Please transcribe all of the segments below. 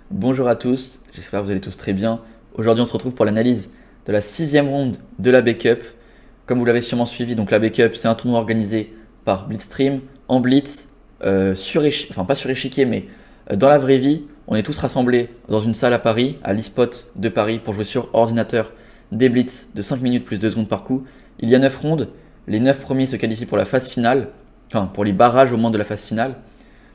Bonjour à tous, j'espère que vous allez tous très bien. Aujourd'hui on se retrouve pour l'analyse de la sixième ronde de la Bake-Up. Comme vous l'avez sûrement suivi, donc la Bake-Up c'est un tournoi organisé par Blitzstream en Blitz, enfin pas sur échiquier mais dans la vraie vie. On est tous rassemblés dans une salle à Paris, à l'eSpot de Paris pour jouer sur ordinateur des Blitz de 5 minutes plus 2 secondes par coup. Il y a 9 rondes, les 9 premiers se qualifient pour la phase finale, enfin pour les barrages au moins de la phase finale.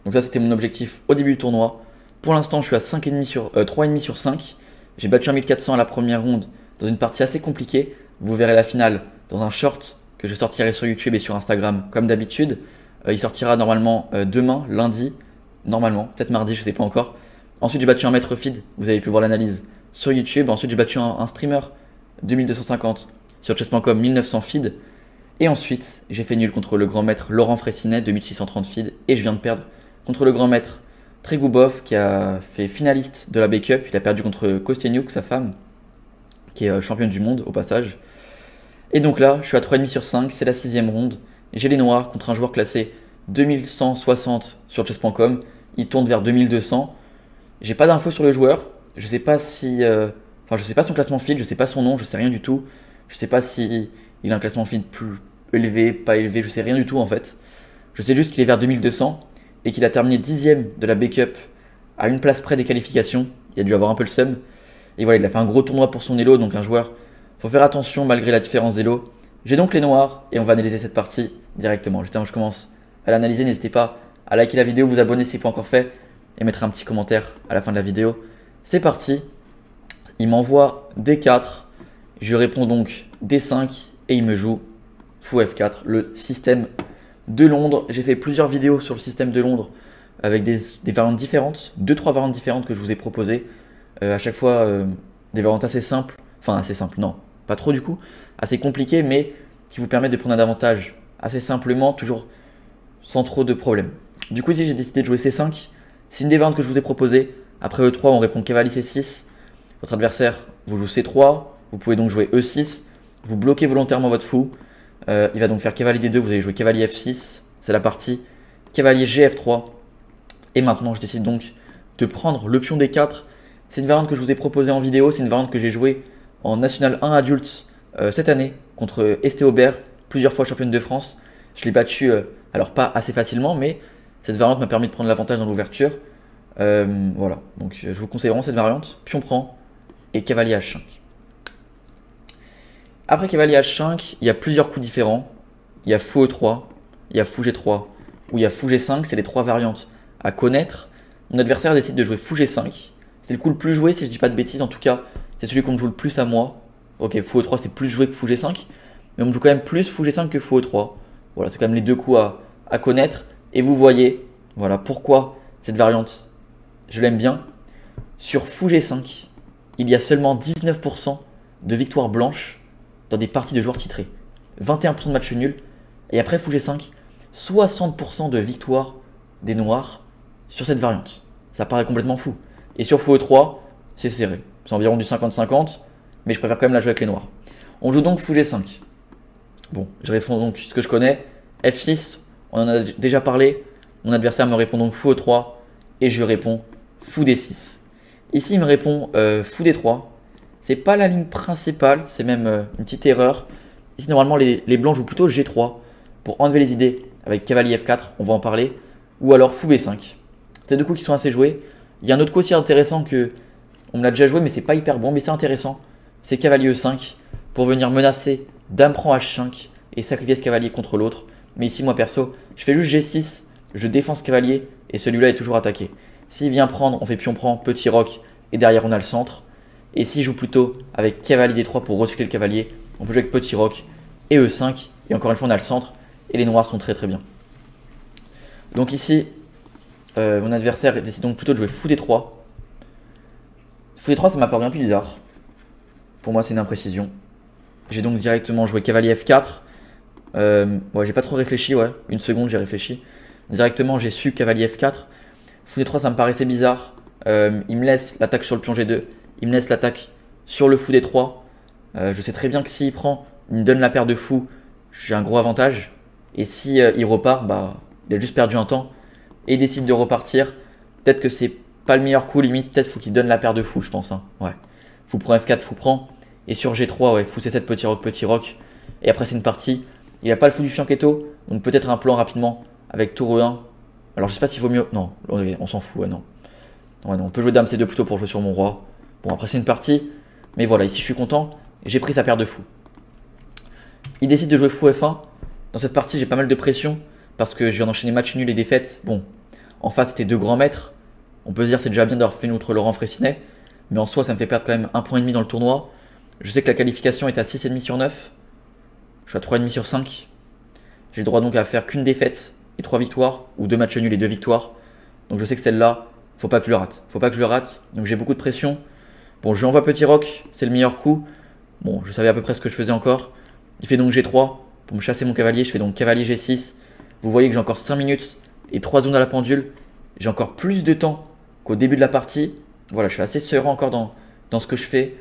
Donc ça c'était mon objectif au début du tournoi. Pour l'instant je suis à 3,5 sur 5. J'ai battu un 1400 à la première ronde dans une partie assez compliquée. Vous verrez la finale dans un short que je sortirai sur YouTube et sur Instagram comme d'habitude. Il sortira normalement demain, lundi, normalement, peut-être mardi, je ne sais pas encore. Ensuite j'ai battu un maître feed, vous avez pu voir l'analyse sur YouTube. Ensuite j'ai battu un streamer 2250 sur chess.com 1900 feed. Et ensuite j'ai fait nul contre le grand maître Laurent Fraissinet 2630 feed. Et je viens de perdre contre le grand maître Trégubov qui a fait finaliste de la Bake-Up. Il a perdu contre Kosteniuk, sa femme, qui est championne du monde au passage. Et donc là, je suis à 3,5 sur 5, c'est la sixième ronde. J'ai les noirs contre un joueur classé 2160 sur chess.com. Il tourne vers 2200. J'ai pas d'infos sur le joueur. Je sais pas si. Enfin, je sais pas son classement feed, je sais pas son nom, je sais rien du tout. Je sais pas si il a un classement feed plus élevé, pas élevé, je sais rien du tout en fait. Je sais juste qu'il est vers 2200 et qu'il a terminé 10ème de la Bake-Up à une place près des qualifications. Il a dû avoir un peu le seum. Et voilà, il a fait un gros tournoi pour son elo, donc un joueur. Faut faire attention malgré la différence d'elo. J'ai donc les noirs et on va analyser cette partie directement. Juste avant que je commence à l'analyser, n'hésitez pas à liker la vidéo, vous abonner si ce n'est pas encore fait et mettre un petit commentaire à la fin de la vidéo. C'est parti. Il m'envoie D4. Je réponds donc D5 et il me joue fou F4, le système de Londres. J'ai fait plusieurs vidéos sur le système de Londres avec des variantes différentes, 2-3 variantes différentes que je vous ai proposées. À chaque fois, des variantes assez simples, enfin assez simples, non, pas trop du coup, assez compliquées, mais qui vous permettent de prendre un avantage assez simplement, toujours sans trop de problèmes. Du coup, ici, j'ai décidé de jouer C5. C'est une des variantes que je vous ai proposées. Après E3, on répond cavalier C6. Votre adversaire vous joue C3. Vous pouvez donc jouer E6. Vous bloquez volontairement votre fou. Il va donc faire cavalier D2, vous allez jouer cavalier F6, c'est la partie. Cavalier GF3. Et maintenant, je décide donc de prendre le pion D4. C'est une variante que je vous ai proposée en vidéo, c'est une variante que j'ai jouée en National 1 adulte cette année contre Esté Aubert, plusieurs fois championne de France. Je l'ai battue, alors pas assez facilement, mais cette variante m'a permis de prendre l'avantage dans l'ouverture. Voilà, donc je vous conseille vraiment cette variante. Pion prend et cavalier H5. Après cavalier H5, il y a plusieurs coups différents. Il y a fou E3, il y a fou G3 ou il y a fou G5. C'est les trois variantes à connaître. Mon adversaire décide de jouer fou G5. C'est le coup le plus joué si je dis pas de bêtises. En tout cas, c'est celui qu'on me joue le plus à moi. Ok, fou E3 c'est plus joué que fou G5. Mais on me joue quand même plus fou G5 que fou E3. Voilà, c'est quand même les deux coups à connaître. Et vous voyez, voilà pourquoi cette variante, je l'aime bien. Sur fou G5, il y a seulement 19% de victoires blanches dans des parties de joueurs titrés. 21% de matchs nuls. Et après fou G5, 60% de victoires des noirs sur cette variante. Ça paraît complètement fou. Et sur fou E3, c'est serré. C'est environ du 50-50, mais je préfère quand même la jouer avec les noirs. On joue donc fou G5. Bon, je réponds donc ce que je connais. F6, on en a déjà parlé. Mon adversaire me répond donc fou E3 et je réponds fou D6. Ici, il me répond fou D3. C'est pas la ligne principale, c'est même une petite erreur. Ici, normalement, les blancs jouent plutôt G3 pour enlever les idées avec cavalier F4, on va en parler. Ou alors fou B5. C'est deux coups qui sont assez joués. Il y a un autre coup aussi intéressant que on me l'a déjà joué, mais c'est pas hyper bon, mais c'est intéressant. C'est cavalier E5 pour venir menacer dame prend H5 et sacrifier ce cavalier contre l'autre. Mais ici, moi perso, je fais juste G6, je défends ce cavalier et celui-là est toujours attaqué. S'il vient prendre, on fait pion prend, petit roc et derrière on a le centre. Et s'il joue plutôt avec cavalier D3 pour recycler le cavalier, on peut jouer avec petit roc et E5. Et encore une fois, on a le centre et les noirs sont très très bien. Donc ici, mon adversaire décide donc plutôt de jouer fou D3. Fou D3, ça m'a paru un peu bizarre. Pour moi, c'est une imprécision. J'ai donc directement joué cavalier F4. Ouais, j'ai pas trop réfléchi, ouais. Une seconde, j'ai réfléchi. Directement, j'ai su cavalier F4. Fou D3, ça me paraissait bizarre. Il me laisse l'attaque sur le pion G2. Il me laisse l'attaque sur le fou D3. Je sais très bien que s'il prend, il me donne la paire de fous. J'ai un gros avantage. Et si il repart, bah, il a juste perdu un temps. Et il décide de repartir. Peut-être que c'est pas le meilleur coup, limite, peut-être faut qu'il donne la paire de fou, je pense. Hein. Ouais. Fou prend F4, fou prend. Et sur G3, ouais, fou C7, petit roc, petit roc. Et après, c'est une partie. Il n'a pas le fou du fianchetto, donc peut-être un plan rapidement avec tour E1. Alors, je sais pas s'il vaut mieux. Non, on s'en fout, ouais, non. Ouais, non. On peut jouer Dame C2 plutôt pour jouer sur mon roi. Bon, après, c'est une partie. Mais voilà, ici, je suis content. J'ai pris sa paire de fou. Il décide de jouer fou F1. Dans cette partie, j'ai pas mal de pression parce que je viens d'enchaîner match nul et défaite. Bon, en face, c'était deux grands maîtres. On peut se dire c'est déjà bien d'avoir fait outre Laurent Fraissinet. Mais en soi, ça me fait perdre quand même 1,5 point dans le tournoi. Je sais que la qualification est à 6,5 sur 9. Je suis à 3,5 sur 5. J'ai le droit donc à faire qu'une défaite et 3 victoires. Ou 2 matchs nuls et 2 victoires. Donc je sais que celle-là, faut pas que je le rate. Faut pas que je le rate. Donc j'ai beaucoup de pression. Bon, je lui envoie petit roc. C'est le meilleur coup. Bon, je savais à peu près ce que je faisais encore. Il fait donc G3 pour me chasser mon cavalier. Je fais donc cavalier G6. Vous voyez que j'ai encore 5 minutes et 3 zones à la pendule. J'ai encore plus de temps qu'au début de la partie. Voilà, je suis assez serein encore dans ce que je fais.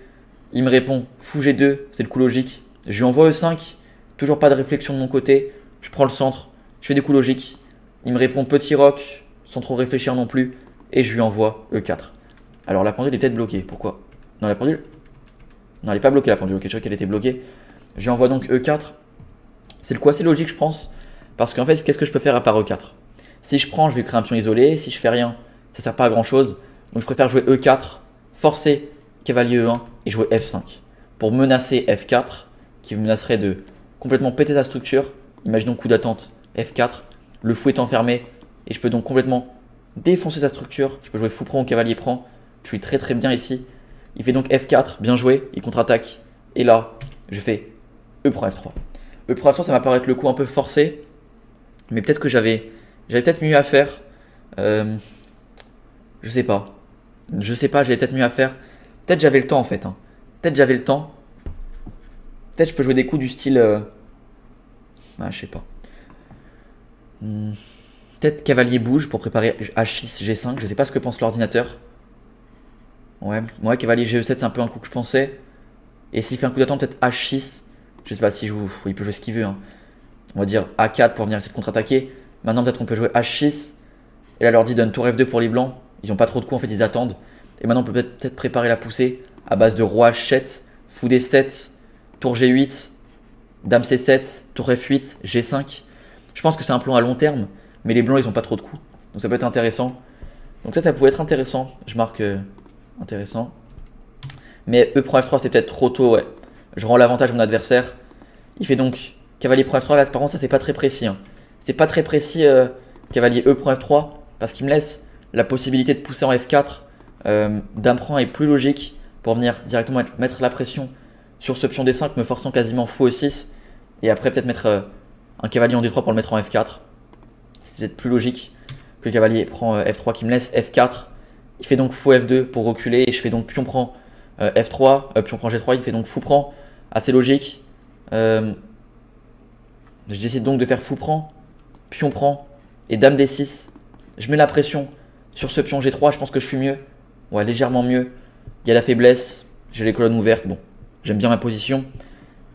Il me répond fou G2, c'est le coup logique. Je lui envoie E5, toujours pas de réflexion de mon côté. Je prends le centre, je fais des coups logiques. Il me répond petit roc, sans trop réfléchir non plus. Et je lui envoie E4. Alors la pendule est peut-être bloquée. Pourquoi? Non, la pendule. Non, elle n'est pas bloquée la pendule. Ok, je crois qu'elle était bloquée. Je lui envoie donc E4. C'est le coup assez logique, je pense. Parce qu'en fait, qu'est-ce que je peux faire à part E4? Si je prends, je vais créer un pion isolé. Si je fais rien, ça ne sert pas à grand chose. Donc je préfère jouer E4, forcer cavalier E1 et jouer F5 pour menacer F4 qui me menacerait de complètement péter sa structure. Imaginons coup d'attente F4, le fou est enfermé et je peux donc complètement défoncer sa structure. Je peux jouer fou prend ou cavalier prend. Je suis très très bien ici. Il fait donc F4, bien joué, il contre-attaque. Et là, je fais E prend F3. E prend F3, ça m'apparaît être le coup un peu forcé. Mais peut-être que j'avais peut-être mieux à faire. Je sais pas. Je sais pas, j'avais peut-être mieux à faire. Peut-être j'avais le temps en fait. Hein. Peut-être j'avais le temps. Peut-être je peux jouer des coups du style... Ah, je sais pas. Peut-être cavalier bouge pour préparer H6, G5. Je sais pas ce que pense l'ordinateur. Ouais, cavalier G7, c'est un peu un coup que je pensais. Et s'il fait un coup d'attente, peut-être H6. Je sais pas si il peut jouer ce qu'il veut. Hein. On va dire A4 pour venir essayer de contre-attaquer. Maintenant, peut-être qu'on peut jouer H6. Et là, l'ordi donne tour F2 pour les blancs. Ils n'ont pas trop de coups, en fait, ils attendent. Et maintenant, on peut peut-être préparer la poussée à base de roi H7, fou D7, tour G8, dame C7, tour F8, G5. Je pense que c'est un plan à long terme, mais les blancs, ils n'ont pas trop de coups. Donc ça peut être intéressant. Donc ça pouvait être intéressant. Je marque intéressant. Mais E prend F3, c'est peut-être trop tôt, ouais. Je rends l'avantage à mon adversaire. Il fait donc cavalier prend F3. Là, par contre, ça, c'est pas très précis. Hein. C'est pas très précis, cavalier E prend F3, parce qu'il me laisse la possibilité de pousser en F4. Dame prend est plus logique pour venir directement mettre la pression sur ce pion D5, me forçant quasiment fou E6. Et après, peut-être mettre un cavalier en D3 pour le mettre en F4. C'est peut-être plus logique que le cavalier prend F3 qui me laisse F4. Il fait donc fou F2 pour reculer. Et je fais donc pion prend F3, pion prend G3. Il fait donc fou prend. Assez logique. Je décide donc de faire fou prend, pion prend et dame D6. Je mets la pression sur ce pion G3. Je pense que je suis mieux. Ouais, légèrement mieux. Il y a la faiblesse. J'ai les colonnes ouvertes. Bon, j'aime bien ma position.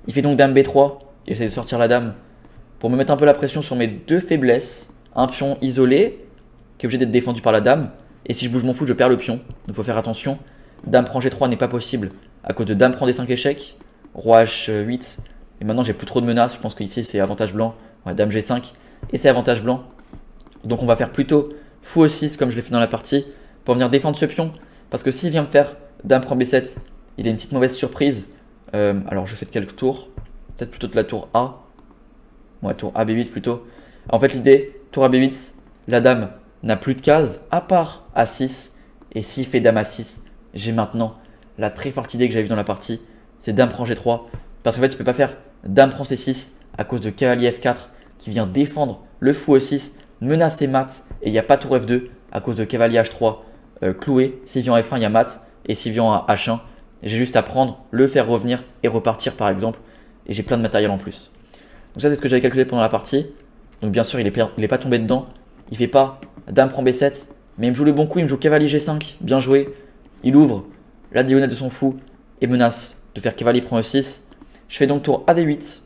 Il fait donc dame B3. Il essaie de sortir la dame pour me mettre un peu la pression sur mes deux faiblesses. Un pion isolé qui est obligé d'être défendu par la dame. Et si je bouge mon fou, je perds le pion. Donc il faut faire attention. Dame prend G3 n'est pas possible à cause de dame prend D5 échecs. Roi H8. Et maintenant, j'ai plus trop de menaces. Je pense qu'ici, c'est avantage blanc. Ouais, dame G5. Et c'est avantage blanc. Donc on va faire plutôt fou E6 comme je l'ai fait dans la partie pour venir défendre ce pion. Parce que s'il vient me faire dame prend B7, il a une petite mauvaise surprise. Alors je fais de quelques tours. Peut-être plutôt de la tour A. Ouais, tour A B8 plutôt. En fait, l'idée, tour A B8, la dame n'a plus de cases à part A6. Et s'il fait dame A6, j'ai maintenant la très forte idée que j'avais vue dans la partie. C'est dame prend G3. Parce qu'en fait, il ne peut pas faire dame prend C6 à cause de cavalier F4 qui vient défendre le fou E6, menace ses maths. Et il n'y a pas tour F2 à cause de cavalier H3 cloué. S'il vient en F1, il y a mat. Et s'il vient en H1, j'ai juste à prendre, le faire revenir et repartir par exemple. Et j'ai plein de matériel en plus. Donc ça, c'est ce que j'avais calculé pendant la partie. Donc bien sûr, il est pas tombé dedans. Il fait pas dame prend B7. Mais il me joue le bon coup, il me joue cavalier G5. Bien joué. Il ouvre la diagonale de son fou et menace de faire cavalier prend E6. Je fais donc tour AD8.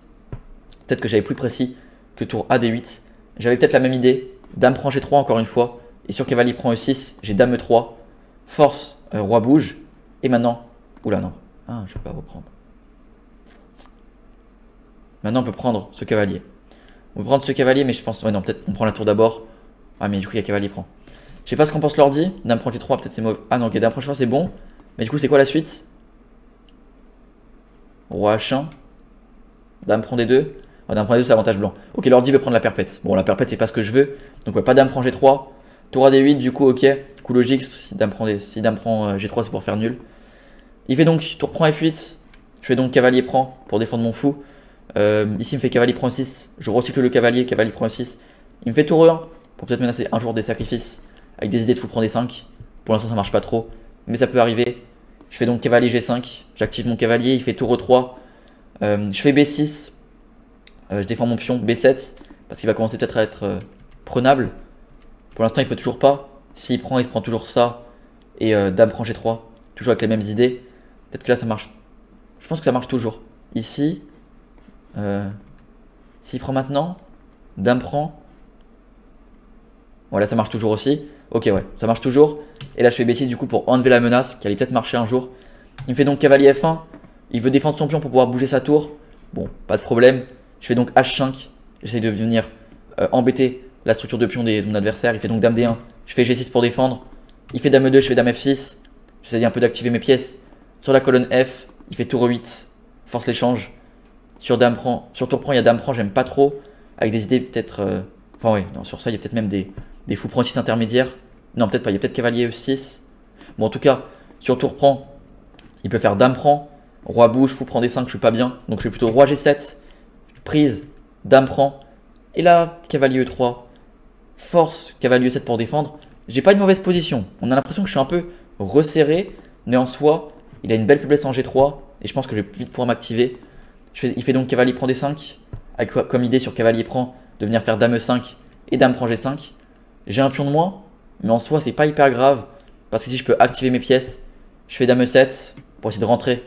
Peut-être que j'avais plus précis que tour AD8. J'avais peut-être la même idée. Dame prend G3 encore une fois. Et sur cavalier prend E6, j'ai dame E3. force, roi bouge. Et maintenant, oula non, ah, je vais pas reprendre. Maintenant on peut prendre ce cavalier. On peut prendre ce cavalier, mais je pense, ouais non, peut-être on prend la tour d'abord. Ah mais du coup il y a cavalier prend. Je sais pas ce qu'en pense l'ordi, dame prend G3, peut-être c'est mauvais. Ah non, ok, dame prend G3 c'est bon. Mais du coup c'est quoi la suite? Roi H1. Dame prend D2. Oh, dame prend D2 c'est avantage blanc. Ok, l'ordi veut prendre la perpète. Bon, la perpète c'est pas ce que je veux. Donc ouais, pas dame prend G3. Tour à D8, du coup ok. Coup logique, si dame prend G3 c'est pour faire nul. Il fait donc tour prend F8. Je fais donc cavalier prend pour défendre mon fou. Ici il me fait cavalier prend 6. Je recycle le cavalier, cavalier prend 6. Il me fait tour E1 pour peut-être menacer un jour des sacrifices avec des idées de fou prend D5. Pour l'instant ça marche pas trop, mais ça peut arriver. Je fais donc cavalier G5, j'active mon cavalier, il fait tour E3. Je fais B6, je défends mon pion B7 parce qu'il va commencer peut-être à être prenable. Pour l'instant il peut toujours pas. S'il prend, il se prend toujours ça. Et dame prend G3, toujours avec les mêmes idées. Peut-être que là ça marche. Je pense que ça marche toujours. Ici, s'il prend maintenant, dame prend. Voilà, ça marche toujours aussi. Ok, ouais, ça marche toujours. Et là, je fais B6 du coup pour enlever la menace qui allait peut-être marcher un jour. Il me fait donc cavalier F1. Il veut défendre son pion pour pouvoir bouger sa tour. Bon, pas de problème. Je fais donc H5. J'essaie de venir embêter la structure de pion de mon adversaire. Il fait donc dame D1. Je fais G6 pour défendre. Il fait dame E2. Je fais dame F6. J'essaie un peu d'activer mes pièces. Sur la colonne F, il fait tour E8. Force l'échange. Sur tour prend, il y a dame prend. J'aime pas trop. Avec des idées peut-être. Enfin, ouais, non, sur ça, il y a peut-être même des fous prend 6 intermédiaires. Non, peut-être pas. Il y a peut-être cavalier E6. Bon, en tout cas, sur tour prend, il peut faire dame prend. Roi bouge, fou prend D5, je suis pas bien. Donc je fais plutôt roi G7. Prise, dame prend. Et là, cavalier E3. Force, cavalier E7 pour défendre. J'ai pas une mauvaise position. On a l'impression que je suis un peu resserré. Mais en soi, il a une belle faiblesse en G3. Et je pense que je vais vite pouvoir m'activer. Il fait donc cavalier prend D5. Avec comme idée sur cavalier prend de venir faire dame E5 et dame prend G5. J'ai un pion de moins. Mais en soi, c'est pas hyper grave. Parce que si je peux activer mes pièces, je fais dame E7 pour essayer de rentrer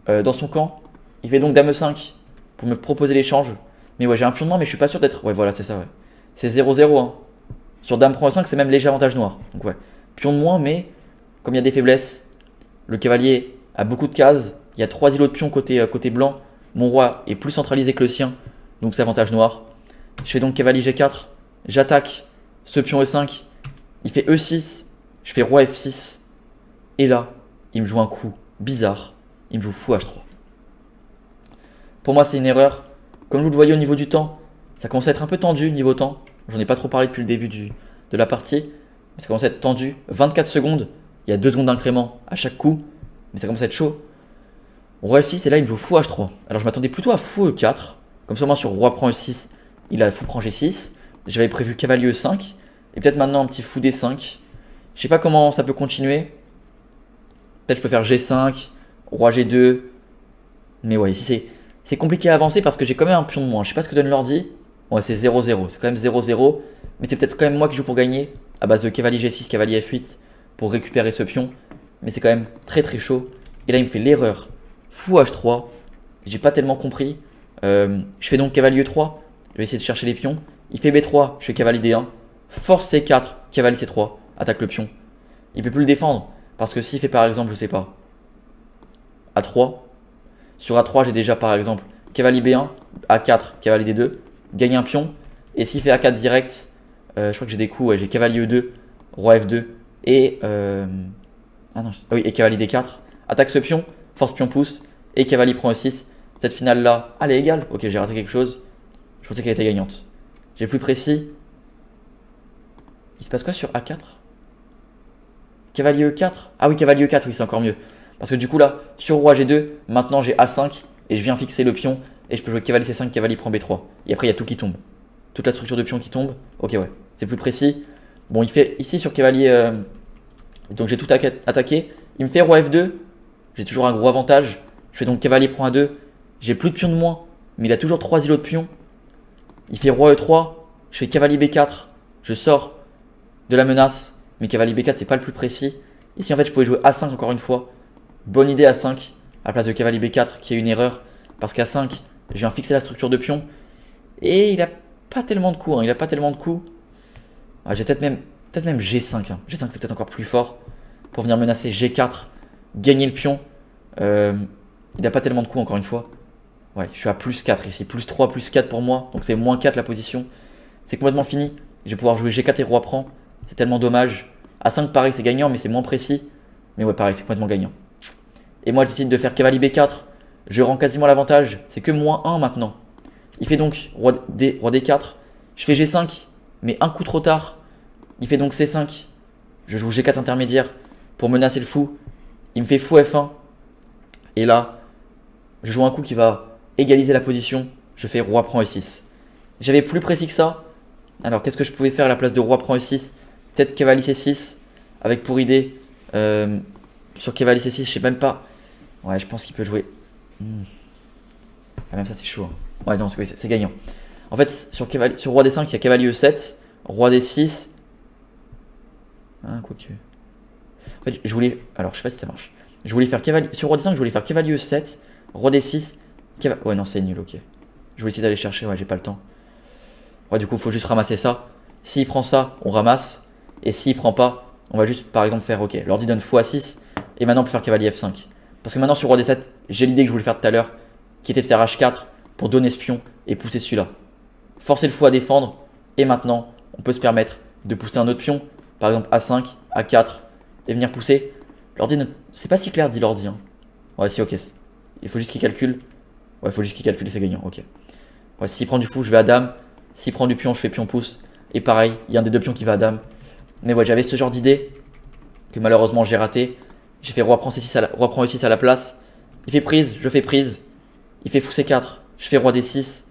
dans son camp. Il fait donc dame E5 pour me proposer l'échange. Mais ouais, j'ai un pion de moins, mais je suis pas sûr d'être. Ouais, voilà, c'est ça, ouais. C'est 0-0. Hein. Sur dame prend E5, c'est même léger avantage noir. Donc ouais, pion de moins, mais comme il y a des faiblesses, le cavalier a beaucoup de cases. Il y a 3 îlots de pions côté blanc. Mon roi est plus centralisé que le sien, donc c'est avantage noir. Je fais donc cavalier G4. J'attaque ce pion E5. Il fait E6. Je fais roi F6. Et là, il me joue un coup bizarre. Il me joue fou H3. Pour moi, c'est une erreur. Comme vous le voyez au niveau du temps, ça commence à être un peu tendu niveau temps. J'en ai pas trop parlé depuis le début de la partie. Mais ça commence à être tendu. 24 secondes. Il y a 2 secondes d'incrément à chaque coup. Mais ça commence à être chaud. Roi F6 et là il me joue fou H3. Alors je m'attendais plutôt à fou E4. Comme ça moi sur roi prend E6, il a fou prend G6. J'avais prévu cavalier E5. Et peut-être maintenant un petit fou D5. Je sais pas comment ça peut continuer. Peut-être je peux faire G5, roi G2. Mais ouais, ici c'est compliqué à avancer parce que j'ai quand même un pion de moins. Je sais pas ce que donne l'ordi. Ouais, c'est 0-0. C'est quand même 0-0. Mais c'est peut-être quand même moi qui joue pour gagner. À base de cavalier G6, cavalier F8 pour récupérer ce pion. Mais c'est quand même très très chaud. Et là il me fait l'erreur. Fou H3. J'ai pas tellement compris. Je fais donc cavalier E3. Je vais essayer de chercher les pions. Il fait B3. Je fais cavalier D1. Force C4. Cavalier C3. Attaque le pion. Il peut plus le défendre. Parce que s'il fait par exemple, je sais pas, A3. Sur A3, j'ai déjà par exemple cavalier B1. A4. Cavalier D2. Gagne un pion. Et s'il fait A4 direct, je crois que j'ai des coups. Ouais, j'ai cavalier E2. Roi F2. Et. Ah non, oui, et cavalier D4. Attaque ce pion. Force pion pousse. Et cavalier prend E6. Cette finale là, elle est égale. Ok, j'ai raté quelque chose. Je pensais qu'elle était gagnante. J'ai plus précis. Il se passe quoi sur A4? Cavalier E4. Ah oui, cavalier E4, oui, c'est encore mieux. Parce que du coup là, sur roi G2, maintenant j'ai A5. Et je viens fixer le pion. Et je peux jouer cavalier C5, cavalier prend B3. Et après, il y a tout qui tombe. Toute la structure de pion qui tombe. Ok, ouais, c'est plus précis. Bon, il fait ici sur cavalier. Donc j'ai tout attaqué. Il me fait roi F2. J'ai toujours un gros avantage. Je fais donc cavalier prend A2. J'ai plus de pions de moins, mais il a toujours 3 îlots de pions. Il fait roi E3. Je fais cavalier B4. Je sors de la menace. Mais cavalier B4, c'est pas le plus précis. Ici, en fait, je pouvais jouer A5 encore une fois. Bonne idée A5 à la place de cavalier B4, qui est une erreur. Parce qu'à 5, je viens fixer la structure de pion. Et il a pas tellement de coups. Hein. Il a pas tellement de coups. Ah, j'ai peut-être même G5. Hein. G5, c'est peut-être encore plus fort. pour venir menacer G4, gagner le pion. Il n'a pas tellement de coups encore une fois. Ouais, je suis à plus 4 ici, plus 3, plus 4 pour moi, donc c'est moins 4 la position. C'est complètement fini, je vais pouvoir jouer G4 et roi prend, c'est tellement dommage. A 5 pareil c'est gagnant mais c'est moins précis. Mais ouais pareil c'est complètement gagnant. Et moi je décide de faire cavalier B4, je rends quasiment l'avantage, c'est que moins 1 maintenant. Il fait donc roi D4, je fais G5, mais un coup trop tard. Il fait donc C5, je joue G4 intermédiaire pour menacer le fou. Il me fait fou F1, et là je joue un coup qui va égaliser la position, je fais roi prend E6. J'avais plus précis que ça. Alors qu'est-ce que je pouvais faire à la place de roi prend E6? Peut-être cavalier C6 avec pour idée sur cavalier C6, je sais même pas. Ouais, je pense qu'il peut jouer. Ah, même ça c'est chaud. Hein. Ouais non c'est gagnant. En fait sur roi D5 il y a cavalier E7, roi D6. Hein, quoique. En fait je voulais. Alors je sais pas si ça marche. Je voulais faire cavalier. Sur roi D5 je voulais faire cavalier E7, roi D6. Ouais non c'est nul, ok. Je voulais essayer d'aller chercher, ouais j'ai pas le temps. Ouais du coup il faut juste ramasser ça. S'il prend ça, on ramasse. Et s'il prend pas, on va juste par exemple faire ok. L'ordi donne fou A6. Et maintenant on peut faire cavalier F5. Parce que maintenant sur roi D7, j'ai l'idée que je voulais faire tout à l'heure, qui était de faire H4 pour donner ce pion et pousser celui-là. Forcer le fou à défendre. Et maintenant, on peut se permettre de pousser un autre pion. Par exemple A5, A4. Et venir pousser. L'ordi, c'est pas si clair dit l'ordi. Hein. Ouais si ok. Il faut juste qu'il calcule. Ouais, il faut juste qu'il calcule et c'est gagnant, ok. Ouais, s'il prend du fou, je vais à dame. S'il prend du pion, je fais pion pouce. Et pareil, il y a un des deux pions qui va à dame. Mais ouais, j'avais ce genre d'idée que malheureusement j'ai raté. J'ai fait roi prend C6 roi prend E6 à la place. Il fait prise, je fais prise. Il fait fou C4, je fais roi D6.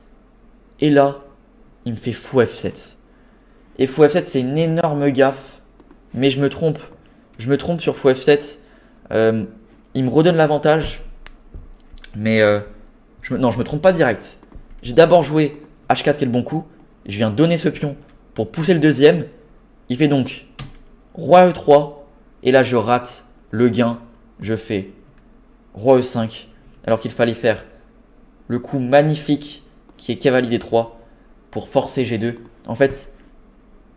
Et là, il me fait fou F7. Et fou F7, c'est une énorme gaffe. Mais je me trompe. Je me trompe sur fou F7. Il me redonne l'avantage. Mais non, je me trompe pas direct. J'ai d'abord joué H4 qui est le bon coup. Je viens donner ce pion pour pousser le deuxième. Il fait donc roi E3. Et là, je rate le gain. Je fais roi E5. Alors qu'il fallait faire le coup magnifique qui est cavalier D3 pour forcer G2. En fait,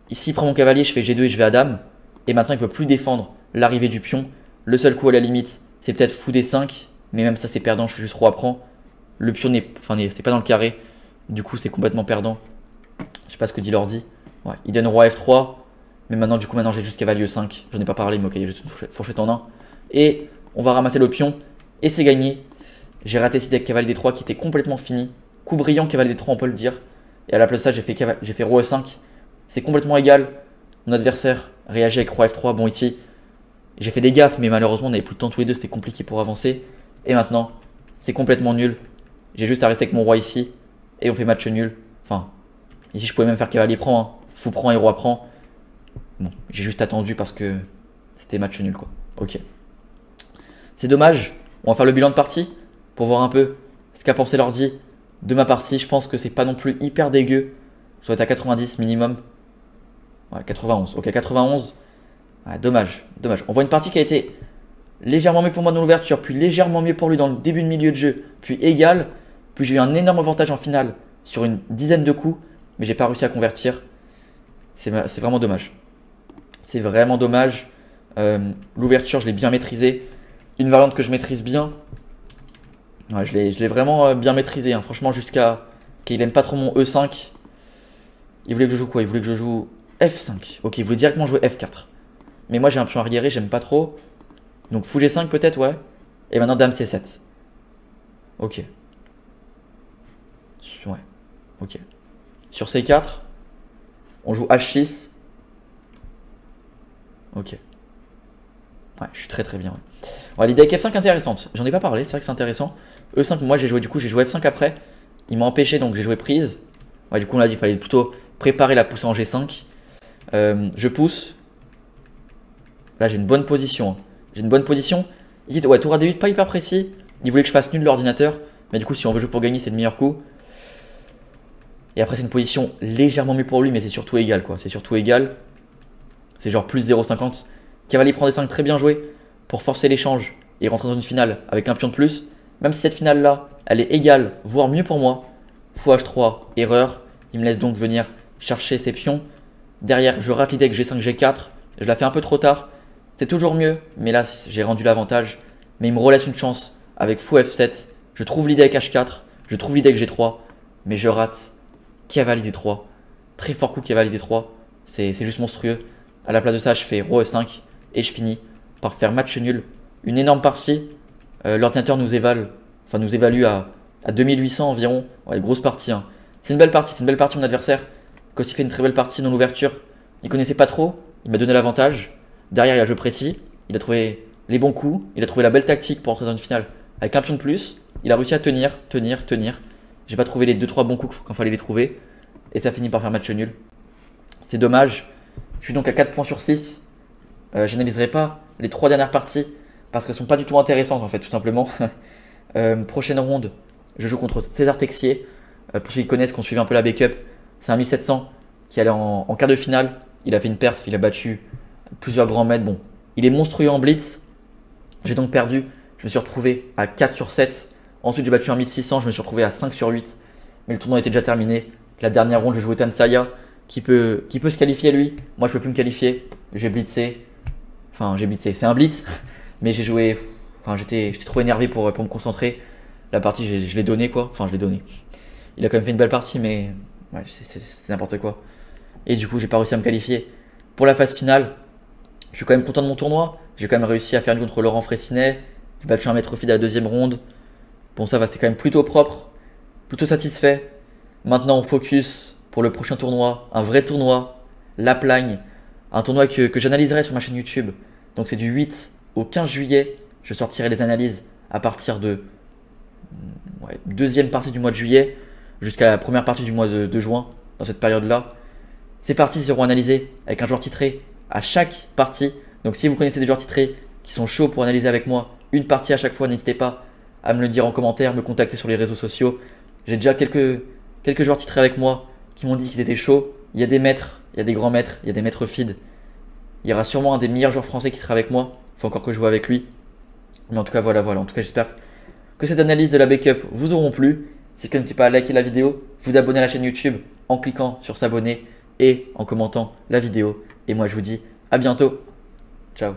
ici, il prend mon cavalier, je fais G2 et je vais à dame. Et maintenant, il ne peut plus défendre l'arrivée du pion. Le seul coup à la limite, c'est peut-être fou D5. Mais même ça, c'est perdant. Je fais juste roi prend. Le pion c'est pas dans le carré. Du coup, c'est complètement perdant. Je sais pas ce que dit l'ordi. Ouais, il donne roi F3. Mais maintenant, j'ai juste cavalier E5. J'en ai pas parlé, mais ok, il y a juste une fourchette en 1. Et on va ramasser le pion. Et c'est gagné. J'ai raté ici avec cavalier D3 qui était complètement fini. Coup brillant, cavalier D3, on peut le dire. Et à la place de ça, j'ai fait roi E5. C'est complètement égal. Mon adversaire réagit avec roi F3. Bon, ici, j'ai fait des gaffes, mais malheureusement, on n'avait plus de temps tous les deux. C'était compliqué pour avancer. Et maintenant, c'est complètement nul. J'ai juste à rester avec mon roi ici. Et on fait match nul. Enfin, ici, je pouvais même faire cavalier prend. Hein. Fou prend et roi prend. Bon, j'ai juste attendu parce que c'était match nul, quoi. Ok. C'est dommage. On va faire le bilan de partie pour voir un peu ce qu'a pensé l'ordi de ma partie. Je pense que c'est pas non plus hyper dégueu. Je dois être à 90 minimum. Ouais, 91. Ok, 91. Ouais, dommage. Dommage. On voit une partie qui a été légèrement mieux pour moi dans l'ouverture, puis légèrement mieux pour lui dans le début de milieu de jeu, puis égal. Puis j'ai eu un énorme avantage en finale sur une dizaine de coups, mais j'ai pas réussi à convertir. C'est vraiment dommage. C'est vraiment dommage. L'ouverture, je l'ai bien maîtrisé. Une variante que je maîtrise bien. Ouais, je l'ai vraiment bien maîtrisé. Hein. Franchement, jusqu'à qu'il aime pas trop mon E5. Il voulait que je joue quoi? Il voulait que je joue F5. Ok, il voulait directement jouer F4. Mais moi, j'ai un pion arriéré, j'aime pas trop. Donc fou G5 peut-être, ouais. Et maintenant, dame C7. Ok. Ouais, ok. Sur C4, on joue H6. Ok. Ouais, je suis très très bien. Ouais, l'idée avec F5 intéressante. J'en ai pas parlé, c'est vrai que c'est intéressant. E5, moi j'ai joué F5 après. Il m'a empêché, donc j'ai joué prise. Ouais, du coup on a dit qu'il fallait plutôt préparer la pousse en G5. Je pousse. Là j'ai une bonne position. Hein. J'ai une bonne position. Ici, ouais, tour à D8, pas hyper précis. Il voulait que je fasse nul l'ordinateur. Mais du coup, si on veut jouer pour gagner, c'est le meilleur coup. Et après, c'est une position légèrement mieux pour lui, mais c'est surtout égal, quoi. C'est surtout égal. C'est genre plus 0,50. Cavalier prend D5, très bien joué. Pour forcer l'échange et rentrer dans une finale avec un pion de plus. Même si cette finale-là, elle est égale, voire mieux pour moi. Fou H3, erreur. Il me laisse donc venir chercher ses pions. Derrière, je rate l'idée avec G5, G4. Je la fais un peu trop tard. C'est toujours mieux, mais là j'ai rendu l'avantage. Mais il me relaisse une chance avec fou F7. Je trouve l'idée avec H4, je trouve l'idée avec G3, mais je rate cavalier D3. Très fort coup cavalier D3, c'est juste monstrueux. À la place de ça, je fais Roi E5 et je finis par faire match nul. Une énorme partie. L'ordinateur nous évalue à 2800 environ. Ouais, grosse partie. Hein. C'est une belle partie mon adversaire. Quand il fait une très belle partie non ouverture, il connaissait pas trop, il m'a donné l'avantage. Derrière, il a jeu précis, il a trouvé les bons coups, il a trouvé la belle tactique pour entrer dans une finale avec un pion de plus. Il a réussi à tenir. J'ai pas trouvé les 2-3 bons coups quand fallait les trouver. Et ça finit par faire match nul. C'est dommage. Je suis donc à 4 points sur 6. J'analyserai pas les 3 dernières parties parce qu'elles sont pas du tout intéressantes en fait, tout simplement. Prochaine ronde, je joue contre César Texier. Pour ceux qui connaissent, qui ont suivi un peu la backup, c'est un 1700 qui allait en quart de finale. Il a fait une perf, il a battu plusieurs grands maîtres. Bon, il est monstrueux en blitz. J'ai donc perdu. Je me suis retrouvé à 4 sur 7. Ensuite, j'ai battu un 1600. Je me suis retrouvé à 5 sur 8. Mais le tournoi était déjà terminé. La dernière ronde, je jouais Tansaya qui peut se qualifier lui. Moi, je peux plus me qualifier. J'ai blitzé. Enfin, j'ai blitzé. C'est un blitz. Mais j'ai joué. Enfin, j'étais trop énervé pour me concentrer. La partie, je l'ai donné quoi. Enfin, je l'ai donné. Il a quand même fait une belle partie, mais ouais, c'est n'importe quoi. Et du coup, j'ai pas réussi à me qualifier pour la phase finale. Je suis quand même content de mon tournoi. J'ai quand même réussi à faire une contre Laurent Fraissinet. J'ai battu un maître feed à la deuxième ronde. Bon, ça va, c'était quand même plutôt propre, plutôt satisfait. Maintenant, on focus pour le prochain tournoi, un vrai tournoi, la Plagne, un tournoi que j'analyserai sur ma chaîne YouTube. Donc, c'est du 8 au 15 juillet. Je sortirai les analyses à partir de deuxième partie du mois de juillet jusqu'à la première partie du mois de juin, dans cette période-là. Ces parties seront analysées avec un joueur titré à chaque partie. Donc si vous connaissez des joueurs titrés qui sont chauds pour analyser avec moi une partie à chaque fois, n'hésitez pas à me le dire en commentaire, me contacter sur les réseaux sociaux. J'ai déjà quelques joueurs titrés avec moi qui m'ont dit qu'ils étaient chauds. Il y a des maîtres, il y a des grands maîtres, il y a des maîtres feed. Il y aura sûrement un des meilleurs joueurs français qui sera avec moi. Il faut encore que je joue avec lui. Mais en tout cas, voilà. En tout cas, j'espère que cette analyse de la backup vous auront plu. Si vous n'hésitez pas à liker la vidéo, vous abonner à la chaîne YouTube en cliquant sur s'abonner et en commentant la vidéo. Et moi, je vous dis à bientôt. Ciao.